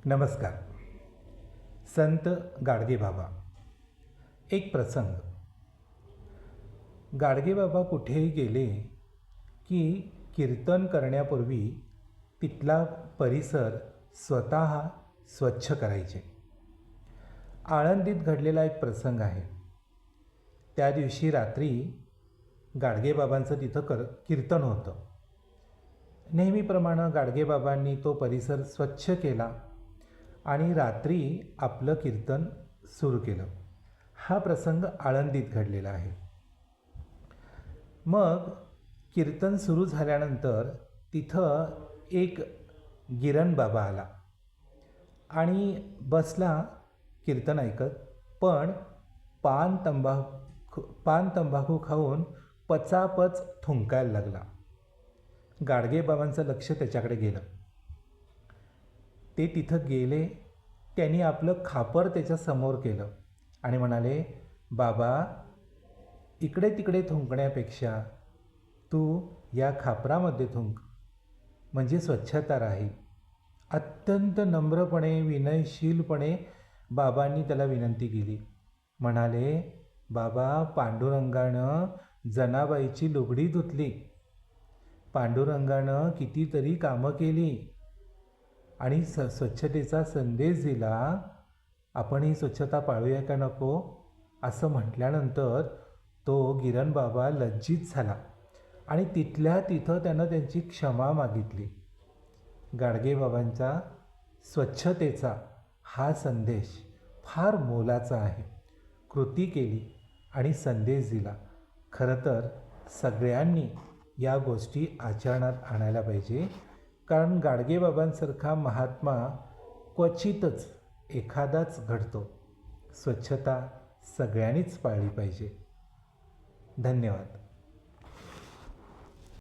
नमस्कार. संत गाडगेबाबा. एक प्रसंग. गाडगेबाबा कुठेही गेले की कीर्तन करण्यापूर्वी तिथला परिसर स्वतः स्वच्छ करायचे. आळंदीत घडलेला एक प्रसंग आहे. त्या दिवशी रात्री गाडगेबाबांचं तिथं कीर्तन होतं. नेहमीप्रमाणे गाडगेबाबांनी तो परिसर स्वच्छ केला आणि रात्री आपलं कीर्तन सुरू केलं. हा प्रसंग आळंदीत घडलेला आहे. मग कीर्तन सुरू झाल्यानंतर तिथं एक गिरण बाबा आला आणि बसला कीर्तन ऐकत, पण पान तंबाखू खाऊन पचापच थुंकायला लागला. गाडगेबाबांचं लक्ष त्याच्याकडे गेलं. ते तिथं गेले. त्यांनी आपलं खापर त्याच्या समोर केलं आणि म्हणाले, बाबा, इकडे तिकडे थुंकण्यापेक्षा तू या खापरामध्ये थुंक, म्हणजे स्वच्छता राहील. अत्यंत नम्रपणे, विनयशीलपणे बाबांनी त्याला विनंती केली. म्हणाले, बाबा, पांडुरंगानं जनाबाईची लुगडी धुतली, पांडुरंगानं कितीतरी कामं केली आणि स्वच्छतेचा संदेश दिला. आपण ही स्वच्छता पाळूया का नको, असं म्हटल्यानंतर तो गिरण बाबा लज्जित झाला आणि तिथल्या तिथं त्यानं त्यांची क्षमा मागितली. गाडगेबाबांचा स्वच्छतेचा हा संदेश फार मोलाचा आहे. कृती केली आणि संदेश दिला. खरं तर सगळ्यांनी या गोष्टी आचरणात आणायला पाहिजे, कारण गाडगेबाबांसारखा महात्मा क्वचितच एखादाच घडतो. स्वच्छता सगळ्यांनीच पाळली पाहिजे. धन्यवाद.